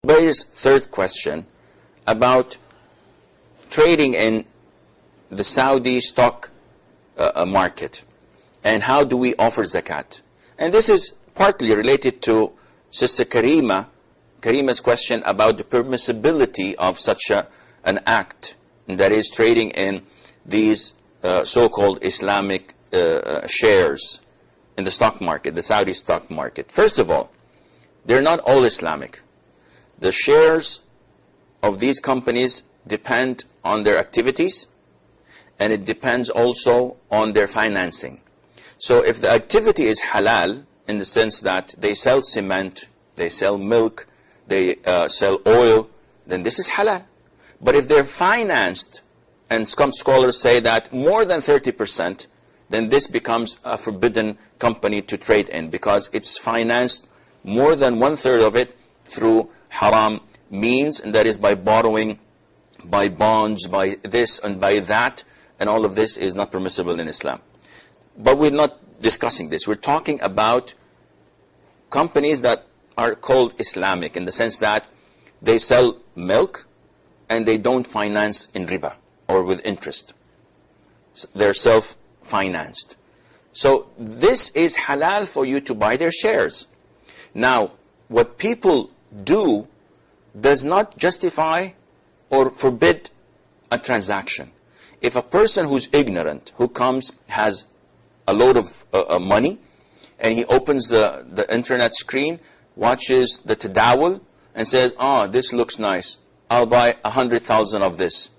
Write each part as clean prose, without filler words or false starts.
Everybody's third question about trading in the Saudi stock market, and how do we offer zakat? And this is partly related to Sister Karima's question about the permissibility of such an act, and that is trading in these so-called Islamic shares in the stock market, the Saudi stock market. First of all, they're not all Islamic. The shares of these companies depend on their activities, and it depends also on their financing. So if the activity is halal, in the sense that they sell cement, they sell milk, they sell oil, then this is halal. But if they're financed, and some scholars say that more than 30%, then this becomes a forbidden company to trade in, because it's financed more than 1/3 of it through haram means, and that is by borrowing, by bonds, by this and by that, and all of this is not permissible in Islam. But we're not discussing this. We're talking about companies that are called Islamic, in the sense that they sell milk and they don't finance in riba or with interest. They're self-financed. So this is halal for you to buy their shares. Now, what people do does not justify or forbid a transaction. If a person who's ignorant, who comes, has a load of money, and he opens the internet screen, watches the tadawul, and says, oh, this looks nice, I'll buy 100,000 of this.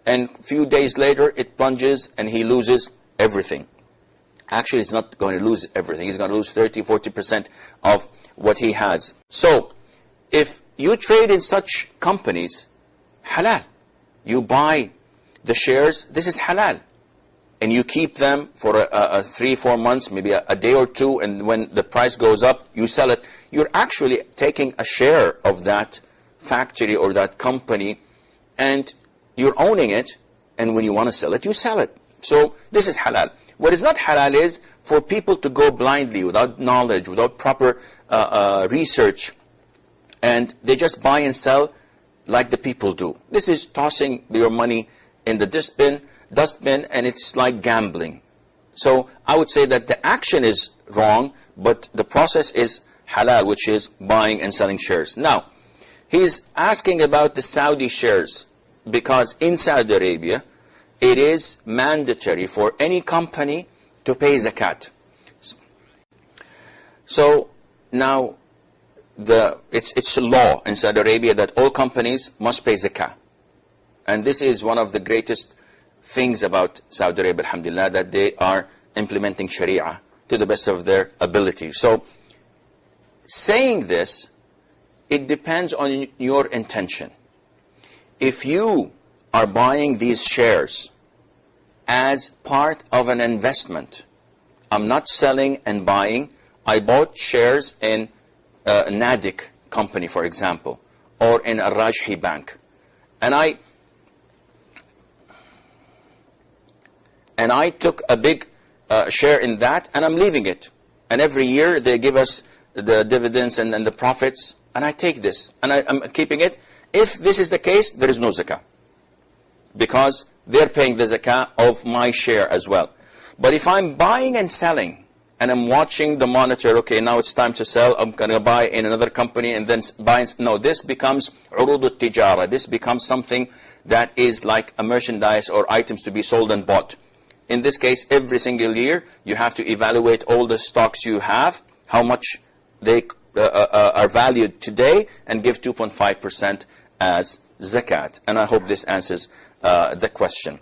And a few days later, it plunges and he loses everything. Actually, he's not going to lose everything. He's going to lose 30-40% of what he has. So, if you trade in such companies, halal. You buy the shares, this is halal. And you keep them for 3-4 months, maybe a day or two, and when the price goes up, you sell it. You're actually taking a share of that factory or that company, and you're owning it, and when you want to sell it, you sell it. So this is halal. What is not halal is for people to go blindly, without knowledge, without proper research, and they just buy and sell like the people do. This is tossing your money in the dustbin, and it's like gambling. So I would say that the action is wrong, but the process is halal, which is buying and selling shares. Now, he's asking about the Saudi shares, because in Saudi Arabia, it is mandatory for any company to pay zakat. So now, it's a law in Saudi Arabia that all companies must pay zakah. And this is one of the greatest things about Saudi Arabia, alhamdulillah, that they are implementing Sharia to the best of their ability. So, saying this, it depends on your intention. If you are buying these shares as part of an investment, I'm not selling and buying. I bought shares in Naik company, for example, or in a Rajhi bank, and I took a big share in that, and I'm leaving it. And every year they give us the dividends and the profits, and I take this, and I'm keeping it. If this is the case, there is no zakah, because they're paying the zakah of my share as well. But if I'm buying and selling, and I'm watching the monitor, okay, now it's time to sell, I'm going to buy in another company, and then buy, no, this becomes urud al-tijara. This becomes something that is like a merchandise or items to be sold and bought. In this case, every single year, you have to evaluate all the stocks you have, how much they are valued today, and give 2.5% as zakat. And I hope this answers the question.